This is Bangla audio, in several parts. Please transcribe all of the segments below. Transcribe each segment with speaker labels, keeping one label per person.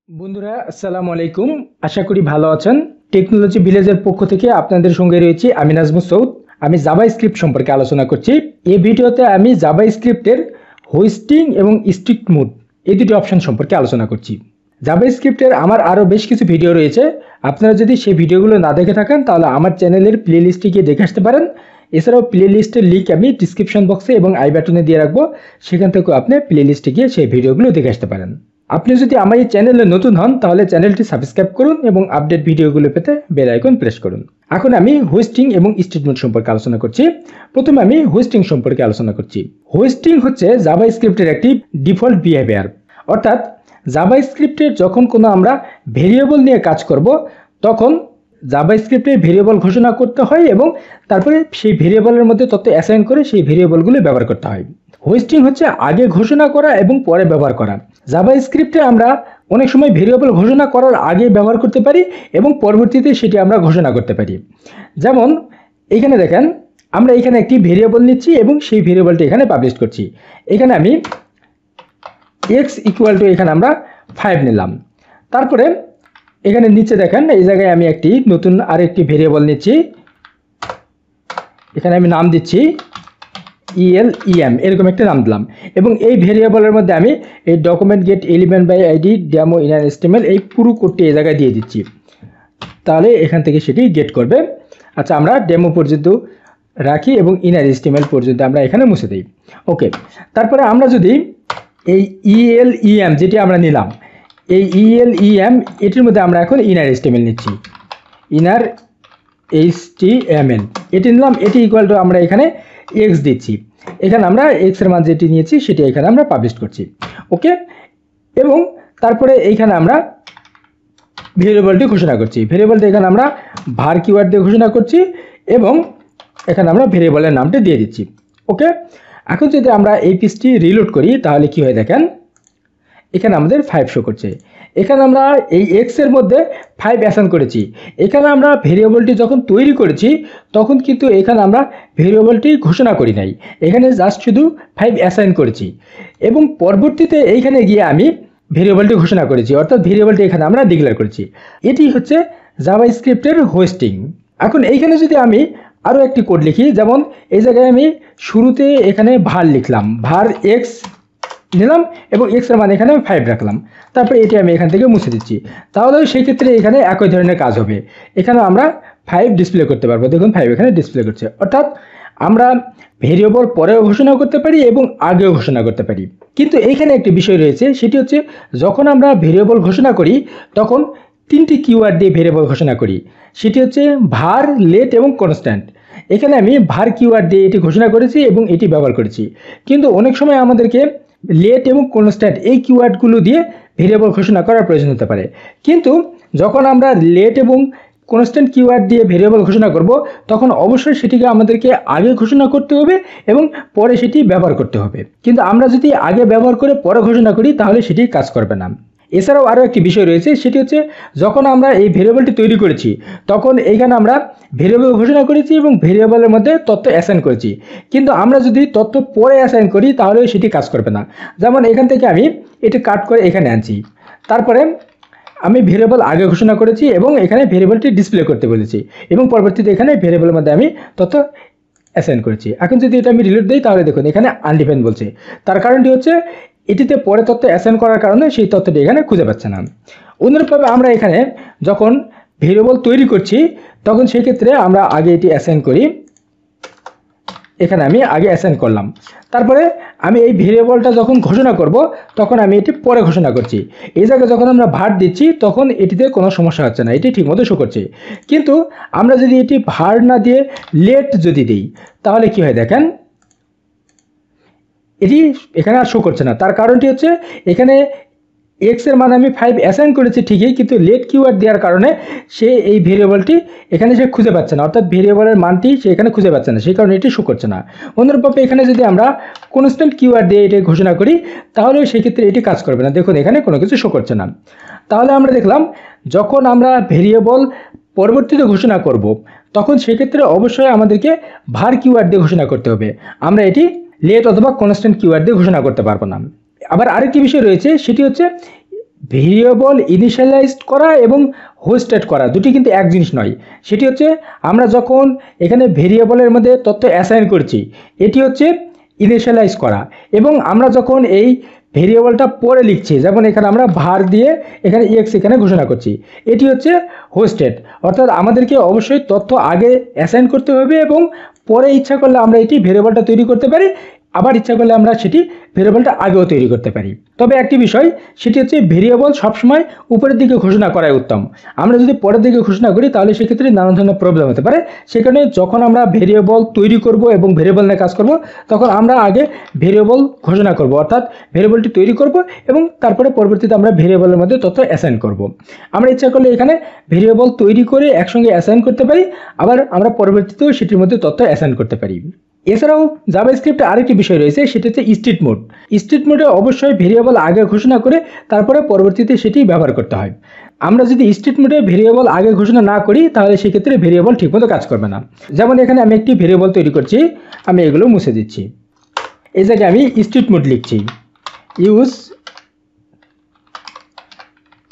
Speaker 1: বন্ধুরা আসসালামু আলাইকুম, আশা করি ভালো আছেন। টেকনোলজি ভিলেজের পক্ষ থেকে আপনাদের সঙ্গে রয়েছি আমি নাজমুস সৌদ। আমি জাভাস্ক্রিপ্ট সম্পর্কে আলোচনা করছি। এই ভিডিওতে আমি জাভাস্ক্রিপ্টের হোস্টিং এবং স্ট্রিক্ট মোড এই দুটি অপশন সম্পর্কে আলোচনা করছি। জাভাস্ক্রিপ্টের আমার আরও বেশ কিছু ভিডিও রয়েছে, আপনারা যদি সেই ভিডিওগুলো না দেখে থাকেন তাহলে আমার চ্যানেলের প্লে লিস্টে গিয়ে দেখে আসতে পারেন। এছাড়াও প্লে লিস্টের লিঙ্ক আমি ডিসক্রিপশন বক্সে এবং আই বাটনে দিয়ে রাখবো, সেখান থেকেও আপনি প্লে লিস্টে গিয়ে সেই ভিডিওগুলো দেখে আসতে পারেন। আপনি যদি আমার এই চ্যানেলে নতুন হন তাহলে চ্যানেলটি সাবস্ক্রাইব করুন এবং আপডেট ভিডিওগুলো পেতে বেল আইকন প্রেস করুন। এখন আমি হোস্টিং এবং স্ট্রিক্ট মোড সম্পর্কে আলোচনা করছি। প্রথমে আমি হোস্টিং সম্পর্কে আলোচনা করছি। হোস্টিং হচ্ছে জাভাস্ক্রিপ্টের একটি ডিফল্ট বিহেভিয়ার, অর্থাৎ জাভাস্ক্রিপ্টের যখন কোনো আমরা ভেরিয়েবল নিয়ে কাজ করব তখন জাভাস্ক্রিপ্টে ভেরিয়েবল ঘোষণা করতে হয় এবং তারপরে সেই ভেরিয়েবলের মধ্যে তথ্য অ্যাসাইন করে সেই ভেরিয়েবলগুলো ব্যবহার করতে হয়। হোস্টিং হচ্ছে আগে ঘোষণা করা এবং পরে ব্যবহার করা। জাভাস্ক্রিপ্টে আমরা অনেক সময় ভেরিয়েবল ঘোষণা করার আগে ব্যবহার করতে পারি এবং পরবর্তীতে সেটি আমরা ঘোষণা করতে পারি। যেমন এখানে দেখেন, আমরা এখানে একটি ভেরিয়েবল নিচ্ছি এবং সেই ভেরিয়েবলটি এখানে পাবলিশ করছি। এখানে আমি এক্স ইকুয়াল টু এখানে আমরা 5 নিলাম। তারপরে এখানে নিচে দেখেন, এই জায়গায় আমি একটি নতুন আরেকটি ভেরিয়েবল নিচ্ছি। এখানে আমি নাম দিচ্ছি ELEM, এরকম একটা নাম দিলাম এবং এই ভেরিয়েবলের মধ্যে আমি এই document get element by ID demo inner HTML এই পুরো কোডটি এই জায়গায় দিয়ে দিচ্ছি, তাহলে এখান থেকে সেটি গেট করবে। আচ্ছা, আমরা ডেমো পর্যন্ত রাখি এবং ইনার HTML পর্যন্ত আমরা এখানে মুছে দিই। ওকে, তারপরে আমরা যদি এই ELEM যেটি আমরা নিলাম, এই ELEM এটির মধ্যে আমরা এখন ইনার HTML নিচ্ছি, ইনার HTML এটি নিলাম। এটি ইকুয়াল টু আমরা এখানে এক্স দিচ্ছি, এখানে আমরা এক্স এর মান যেটি নিয়েছি সেটি এখানে আমরা পাবলিশ করছি। ওকে, এবং তারপরে এইখানে আমরা ভেরিয়েবলটি ঘোষণা করছি। ভেরিয়েবলটি এখানে আমরা var কিওয়ার্ড দিয়ে ঘোষণা করছি এবং এখানে আমরা ভেরিয়েবলের নামটি দিয়ে দিচ্ছি। ওকে, এখন যদি আমরা এই পেজটি রিলোড করি তাহলে কি হয় দেখেন, এখানে আমাদের 5 শো করছে। এখানে আমরা এই এক্স এর মধ্যে 5 অ্যাসাইন করেছি। এখানে আমরা ভেরিয়েবলটি যখন তৈরি করেছি তখন কিন্তু এখানে আমরা ভেরিয়েবলটি ঘোষণা করি নাই, এখানে জাস্ট শুধু 5 অ্যাসাইন করেছি এবং পরবর্তীতে এইখানে গিয়ে আমি ভেরিয়েবলটি ঘোষণা করেছি, অর্থাৎ ভেরিয়েবলটি এখানে আমরা ডিক্লেয়ার করেছি। এটি হচ্ছে জাভাস্ক্রিপ্টের হোস্টিং। এখন এইখানে যদি আমি আরও একটি কোড লিখি, যেমন এই জায়গায় আমি শুরুতে এখানে var লিখলাম, var x নিলাম এবং এক্স এর মান এখানে আমি 5 রাখলাম, তারপরে এটি আমি এখান থেকে মুছে দিচ্ছি, তাহলে সেই ক্ষেত্রে এখানে একই ধরনের কাজ হবে। এখানে আমরা 5 ডিসপ্লে করতে পারবো, দেখুন 5 এখানে ডিসপ্লে করছে। অর্থাৎ আমরা ভেরিয়েবল পরেও ঘোষণা করতে পারি এবং আগেও ঘোষণা করতে পারি। কিন্তু এইখানে একটি বিষয় রয়েছে, সেটি হচ্ছে যখন আমরা ভেরিয়েবল ঘোষণা করি তখন 3টি কিওয়ার্ড দিয়ে ভেরিয়েবল ঘোষণা করি, সেটি হচ্ছে var, let এবং কনস্ট্যান্ট। এখানে আমি var কিওয়ার্ড দিয়ে এটি ঘোষণা করেছি এবং এটি ব্যবহার করেছি, কিন্তু অনেক সময় আমাদেরকে লেট এবং কনস্ট্যান্ট এই কিওয়ার্ডগুলো দিয়ে ভেরিয়েবল ঘোষণা করার প্রয়োজন হতে পারে। কিন্তু যখন আমরা লেট এবং কনস্ট্যান্ট কিওয়ার্ড দিয়ে ভেরিয়েবল ঘোষণা করব তখন অবশ্যই সেটিকে আমাদেরকে আগে ঘোষণা করতে হবে এবং পরে সেটি ব্যবহার করতে হবে। কিন্তু আমরা যদি আগে ব্যবহার করে পরে ঘোষণা করি তাহলে সেটি কাজ করবে না। এছাড়াও আরও একটি বিষয় রয়েছে, সেটি হচ্ছে যখন আমরা এই ভেরিয়েবলটি তৈরি করেছি তখন এইখানে আমরা ভেরিয়েবল ঘোষণা করেছি এবং ভেরিয়েবলের মধ্যে তথ্য অ্যাসাইন করেছি, কিন্তু আমরা যদি তথ্য পরে অ্যাসাইন করি তাহলে সেটি কাজ করবে না। যেমন এখান থেকে আমি এটি কাট করে এখানে আনছি, তারপরে আমি ভেরিয়েবল আগে ঘোষণা করেছি এবং এখানে ভেরিয়েবলটি ডিসপ্লে করতে বলেছি এবং পরবর্তীতে এখানে ভেরিয়েবলের মধ্যে আমি তথ্য অ্যাসাইন করেছি। এখন যদি এটা আমি রিলোড দিই তাহলে দেখুন এখানে আনডিফাইন্ড বলছে, তার কারণটি হচ্ছে এটিতে পরে তথ্য অ্যাসাইন করার কারণে সেই তথ্যটি এখানে খুঁজে পাচ্ছে না। অনুরূপভাবে আমরা এখানে যখন ভেরিয়েবল তৈরি করছি তখন সেই ক্ষেত্রে আমরা আগে এটি অ্যাসাইন করি, এখানে আমি আগে অ্যাসাইন করলাম, তারপরে আমি এই ভেরিয়েবলটা যখন ঘোষণা করব তখন আমি এটি পরে ঘোষণা করছি। এই জায়গায় যখন আমরা var দিচ্ছি তখন এটিতে কোনো সমস্যা হচ্ছে না, এটি ঠিকমতো শো করছে। কিন্তু আমরা যদি এটি var না দিয়ে লেট যদি দিই তাহলে কি হয় দেখেন, এটি এখানে আর শো করছে না। তার কারণটি হচ্ছে এখানে এক্স এর মান আমি 5 অ্যাসাইন করেছি ঠিকই, কিন্তু লেট কিওয়ার্ড দেওয়ার কারণে সে এই ভেরিয়েবলটি এখানে সে খুঁজে পাচ্ছে না, অর্থাৎ ভেরিয়েবলের মানটি সে এখানে খুঁজে পাচ্ছে না, সেই কারণে এটি শো করছে না। অনুরূপভাবে এখানে যদি আমরা কনস্ট্যান্ট কিওয়ার্ড দিয়ে এটি ঘোষণা করি তাহলে সেই ক্ষেত্রে এটি কাজ করবে না, দেখুন এখানে কোনো কিছু শো করছে না। তাহলে আমরা দেখলাম যখন আমরা ভেরিয়েবল পরবর্তীতে ঘোষণা করব তখন সেক্ষেত্রে অবশ্যই আমাদেরকে var কিওয়ার্ড দিয়ে ঘোষণা করতে হবে, আমরা এটি লেট অথবা কনস্ট্যান্ট কিওয়ার্ড দিয়ে ঘোষণা করতে পারবো না। আবার আরেকটি বিষয় রয়েছে, সেটি হচ্ছে ভেরিয়েবল ইনিশিয়ালাইজ করা এবং হোস্টেড করা দুটি কিন্তু এক জিনিস নয়। সেটি হচ্ছে আমরা যখন এখানে ভেরিয়েবলের মধ্যে তথ্য অ্যাসাইন করছি এটি হচ্ছে ইনিশিয়ালাইজ করা, এবং আমরা যখন এই ভেরিয়েবলটা পরে লিখছি, যেমন এখানে আমরা var দিয়ে এখানে এক্স এখানে ঘোষণা করছি, এটি হচ্ছে হোস্টেড। অর্থাৎ আমাদেরকে অবশ্যই তথ্য আগে অ্যাসাইন করতে হবে এবং পরে ইচ্ছা করলে আমরা এটি ভেরিয়েবলটা তৈরি করতে পারি, আবার ইচ্ছা করলে আমরা সেটি ভেরিয়েবলটা আগেও তৈরি করতে পারি। তবে একটি বিষয়, সেটি হচ্ছে ভেরিয়েবল সবসময় উপরের দিকে ঘোষণা করাই উত্তম। আমরা যদি পরের দিকে ঘোষণা করি তাহলে সেক্ষেত্রে নানা ধরনের প্রবলেম হতে পারে। সে কারণে যখন আমরা ভেরিয়েবল তৈরি করব এবং ভেরিয়েবল নিয়ে কাজ করব, তখন আমরা আগে ভেরিয়েবল ঘোষণা করব, অর্থাৎ ভেরিয়েবলটি তৈরি করব এবং তারপরে পরবর্তীতে আমরা ভেরিয়েবলের মধ্যে তথ্য অ্যাসাইন করব। আমরা ইচ্ছা করলে এখানে ভেরিয়েবল তৈরি করে একসঙ্গে অ্যাসাইন করতে পারি, আবার আমরা পরবর্তীতেও সেটির মধ্যে তথ্য অ্যাসাইন করতে পারি। এছাড়াও জাভাস্ক্রিপ্টে আরেকটি বিষয় রয়েছে, সেটা হচ্ছে স্ট্রিট মোড। স্ট্রিট মোডে অবশ্যই ভেরিয়েবল আগে ঘোষণা করে তারপরে পরবর্তীতে সেটি ব্যবহার করতে হয়। আমরা যদি স্ট্রিট মোডে ভেরিয়েবল আগে ঘোষণা না করি তাহলে সেক্ষেত্রে ভেরিয়েবল ঠিকমতো কাজ করবে না। যেমন এখানে আমি একটি ভেরিয়েবল তৈরি করছি, আমি এগুলো মুছে দিচ্ছি। এই জায়গায় আমি স্ট্রিট মোড লিখছি, ইউজ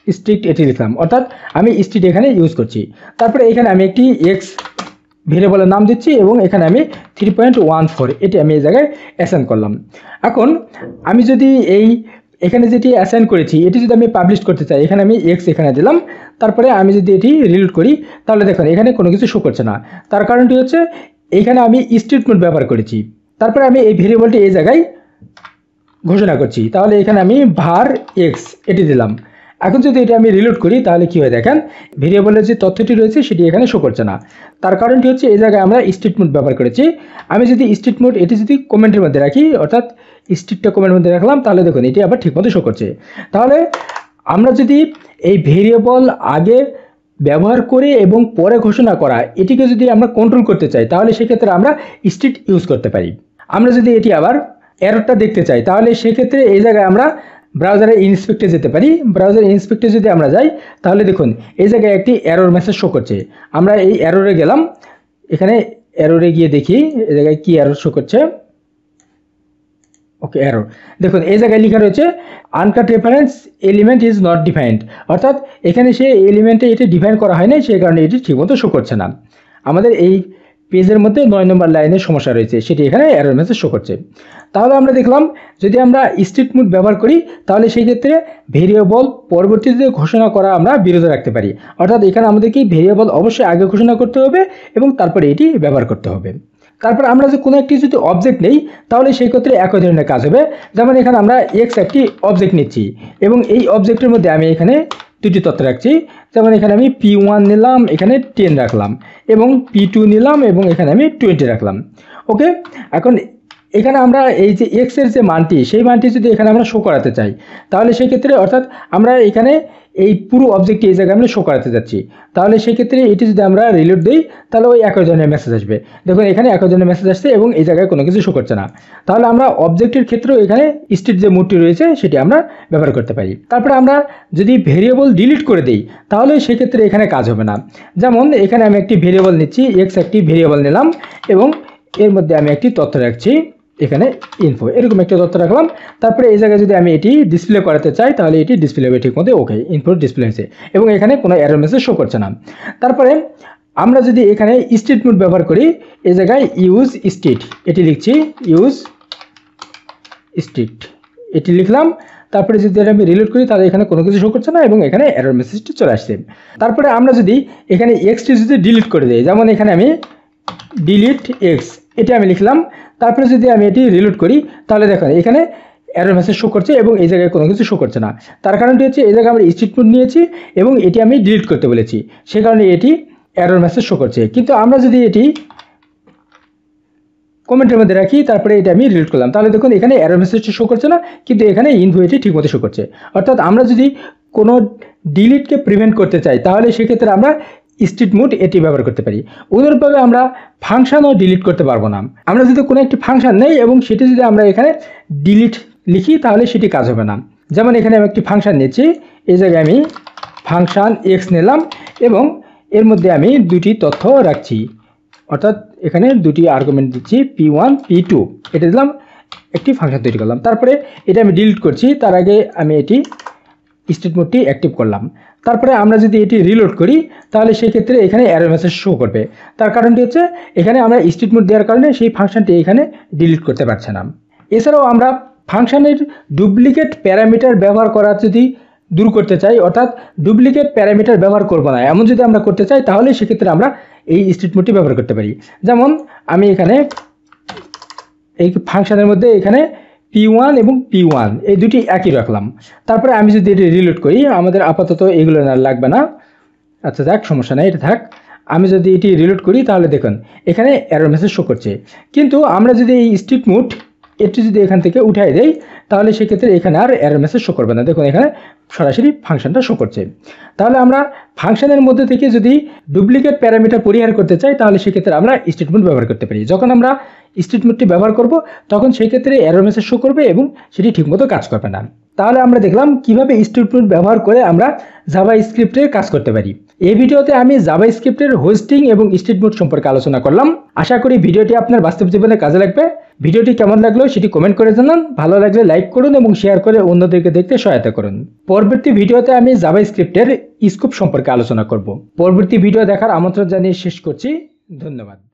Speaker 1: স্ট্রিক্ট এটি লিখলাম, অর্থাৎ আমি স্ট্রিট এখানে ইউজ করছি। তারপরে এখানে আমি একটি এক্স ভেরিয়েবলের নাম দিচ্ছি এবং এখানে আমি 3.14 এটি আমি এই জায়গায় অ্যাসাইন করলাম। এখন আমি যদি এখানে যেটি অ্যাসাইন করেছি এটি যদি আমি পাবলিশ করতে চাই, এখানে আমি এক্স এখানে দিলাম। তারপরে আমি যদি এটি রিলোড করি তাহলে দেখুন এখানে কোনো কিছু শো করছে না। তার কারণটি হচ্ছে এখানে আমি স্ট্রিট মোড ব্যবহার করেছি। তারপরে আমি এই ভেরিয়েবলটি এই জায়গায় ঘোষণা করছি, তাহলে এখানে আমি var x এটি দিলাম। এখন যদি এটা আমি রিলোড করি তাহলে কি হয় দেখেন, ভেরিয়েবলের যে তথ্যটি রয়েছে সেটি এখানে শো করছে না। তার কারণটি হচ্ছে এই জায়গায় আমরা স্ট্রিট মোড ব্যবহার করেছি। আমি যদি স্ট্রিট মোড এটি যদি কমেন্টের মধ্যে রাখি, অর্থাৎ স্ট্রিটটা কমেন্টের মধ্যে রাখলাম, তাহলে দেখুন এটি আবার ঠিকমতো শো করছে। তাহলে আমরা যদি এই ভেরিয়েবল আগে ব্যবহার করে এবং পরে ঘোষণা করা এটিকে যদি আমরা কন্ট্রোল করতে চাই তাহলে সেক্ষেত্রে আমরা স্ট্রিট ইউজ করতে পারি। আমরা যদি এটি আবার এররটা দেখতে চাই তাহলে সেক্ষেত্রে এই জায়গায় আমরা ব্রাউজারে ইন্সপেক্টে যেতে পারি। ব্রাউজার ইন্সপেক্টে যদি আমরা যাই তাহলে দেখুন এই জায়গায় একটি এরর মেসেজ শো করছে। আমরা এই এররে গেলাম, এখানে এররে গিয়ে দেখি এই জায়গায় কি এরর শো করছে। ওকে, এরর দেখুন এই জায়গায় লেখা রয়েছে uncut reference element is not defined, অর্থাৎ এখানে সে এলিমেন্টে এটি ডিফাইন করা হয় না, সেই কারণে এটি ঠিকমতো শো করছে না। আমাদের এই পেজের মধ্যে 9 নম্বর লাইনের সমস্যা রয়েছে, সেটি এখানে এরর মেসেজ শো করছে। তাহলে আমরা দেখলাম যদি আমরা স্ট্রিট মোড ব্যবহার করি তাহলে সেই ক্ষেত্রে ভেরিয়েবল পরবর্তীতে ঘোষণা করা আমরা বিরত রাখতে পারি, অর্থাৎ এখানে আমাদেরকে ভেরিয়েবল অবশ্যই আগে ঘোষণা করতে হবে এবং তারপরে এটি ব্যবহার করতে হবে। তারপর আমরা যে কোনো একটি যদি অবজেক্ট নেই তাহলে সেই ক্ষেত্রে একই ধরনের কাজ হবে। যেমন এখানে আমরা এক্স একটি অবজেক্ট নিচ্ছি এবং এই অবজেক্টের মধ্যে আমি এখানে দুটি তথ্য রাখছি। যেমন এখানে আমি P1 নিলাম, এখানে 10 রাখলাম, এবং P2 নিলাম এবং এখানে আমি 20 রাখলাম। ওকে, এখন এখানে আমরা এই যে এক্স এর যে মানটি সেই মানটি যদি এখানে আমরা শো করাতে চাই তাহলে সেই ক্ষেত্রে অর্থাৎ আমরা এখানে এই পুরো অবজেক্টটি এই জায়গায় আমরা শো করাতে যাচ্ছি, তাহলে সেই ক্ষেত্রে এটি যদি আমরা রিলোড দিই তাহলে ওই একই ধরনের মেসেজ আসবে। দেখুন এখানে একই ধরনের মেসেজ আসছে এবং এই জায়গায় কোনো কিছু শো করছে না। তাহলে আমরা অবজেক্টের ক্ষেত্রেও এখানে স্ট্রিট যে মোডটি রয়েছে সেটি আমরা ব্যবহার করতে পারি। তারপরে আমরা যদি ভেরিয়েবল ডিলিট করে দিই তাহলে সেক্ষেত্রে এখানে কাজ হবে না। যেমন এখানে আমি একটি ভেরিয়েবল নিচ্ছি, এক্স একটি ভেরিয়েবল নিলাম এবং এর মধ্যে আমি একটি তথ্য রাখছি, এখানে ইনফো এরকম একটা তথ্য রাখলাম। তারপরে এই জায়গায় যদি আমি এটি ডিসপ্লে করাতে চাই তাহলে এটি ডিসপ্লে হবে ঠিক মতো। ওকে, ইনফো ডিসপ্লে হয়েছে এবং এখানে কোনো এরর মেসেজ শো করছে না। তারপরে আমরা যদি এখানে স্ট্রিট মোড ব্যবহার করি, এই জায়গায় ইউজ স্ট্রিট এটি লিখছি, ইউজ স্ট্রিট এটি লিখলাম। তারপরে যদি আমি রিলোড করি তাহলে এখানে কোনো কিছু শো করছে না এবং এখানে এরর মেসেজটি চলে আসছে। তারপরে আমরা যদি এখানে এক্সটি যদি ডিলিট করে দিই, যেমন এখানে আমি ডিলিট এক্স এটি আমি লিখলাম। তারপরে যদি আমি এটি রিলোড করি তাহলে দেখুন এখানে এরর মেসেজ শো করছে এবং এই জায়গায় কোনো কিছু শো করছে না। তার কারণটি হচ্ছে এই জায়গায় আমরা স্ট্রিট মোড নিয়েছি এবং এটি আমি ডিলিট করতে বলেছি, সেই কারণে এটি এরর মেসেজ শো করছে। কিন্তু আমরা যদি এটি কমেন্টের মধ্যে রাখি তারপরে এটা আমি রিলোড করলাম তাহলে দেখুন এখানে এরর মেসেজটি শো করছে না, কিন্তু এখানে ইনফো এটি ঠিকমতো শো করছে। অর্থাৎ আমরা যদি কোনো ডিলিটকে প্রিভেন্ট করতে চাই তাহলে সেক্ষেত্রে আমরা স্ট্রিট মোড এটি ব্যবহার করতে পারি। অনুরূপভাবে আমরা ফাংশনও ডিলিট করতে পারবো না। আমরা যদি কোনো একটি ফাংশন নেই এবং সেটি যদি আমরা এখানে ডিলিট লিখি তাহলে সেটি কাজ হবে না। যেমন এখানে আমি একটি ফাংশন নিচ্ছি, এই জায়গায় আমি ফাংশন এক্স নিলাম এবং এর মধ্যে আমি দুটি তথ্য রাখছি, অর্থাৎ এখানে দুটি আর্গুমেন্ট দিচ্ছি P1 P2 এটা দিলাম, একটি ফাংশন তৈরি করলাম। তারপরে এটা আমি ডিলিট করছি, তার আগে আমি এটি স্টেট মোডটি অ্যাক্টিভ করলাম। তারপরে আমরা যদি এটি রিলোড করি তাহলে সেই ক্ষেত্রে এখানে এরর মেসেজ শো করবে। তার কারণটি হচ্ছে এখানে আমরা স্টেট মোড দেওয়ার কারণে সেই ফাংশনটি এখানে ডিলিট করতে পারছে না। এছাড়াও আমরা ফাংশনের ডুপ্লিকেট প্যারামিটার ব্যবহার করা যদি দূর করতে চাই, অর্থাৎ ডুপ্লিকেট প্যারামিটার ব্যবহার করব না এমন যদি আমরা করতে চাই, তাহলে সেক্ষেত্রে আমরা এই স্টেট মোডটি ব্যবহার করতে পারি। যেমন আমি এখানে এই ফাংশনের মধ্যে এখানে P1 এবং P1 এই দুটি একই রাখলাম। তারপরে আমি যদি এটি রিলোড করি, আমাদের আপাতত এগুলো লাগবে না, আচ্ছা যাক, সমস্যা নেই, এটা থাক। আমি যদি এটি রিলোড করি তাহলে দেখুন এখানে এরর মেসেজ শো করছে। কিন্তু আমরা যদি এই স্টেট মোড এটি যদি এখান থেকে উঠাই দেই তাহলে সেক্ষেত্রে এখানে আর এরর মেসেজ শো করবে না। দেখুন এখানে সরাসরি ফাংশনটা শো করছে। তাহলে আমরা ফাংশনের মধ্যে থেকে যদি ডুপ্লিকেট প্যারামিটার পরিহার করতে চাই তাহলে সেক্ষেত্রে আমরা স্টেটমেন্ট ব্যবহার করতে পারি। যখন আমরা স্টেটমেন্টটি ব্যবহার করব তখন সেই ক্ষেত্রে এরর মেসেজ শো করবে এবং সেটি ঠিকমতো কাজ করবে না। তাহলে আমরা দেখলাম কিভাবে স্টেটমেন্ট ব্যবহার করে আমরা জাভাস্ক্রিপ্টে কাজ করতে পারি। এই ভিডিওতে আমি জাভাস্ক্রিপ্টের হোস্টিং এবং স্টেটমেন্ট সম্পর্কে আলোচনা করলাম। আশা করি ভিডিওটি আপনার বাস্তব জীবনে কাজে লাগবে। ভিডিওটি কেমন লাগলো সেটি কমেন্ট করে জানান। ভালো লাগলে লাইক করুন এবং শেয়ার করে অন্যদেরকে দেখতে সহায়তা করুন। পরবর্তী ভিডিওতে আমি জাভাস্ক্রিপ্টের স্কোপ সম্পর্কে আলোচনা করব। পরবর্তী ভিডিও দেখার আমন্ত্রণ জানিয়ে শেষ করছি। ধন্যবাদ।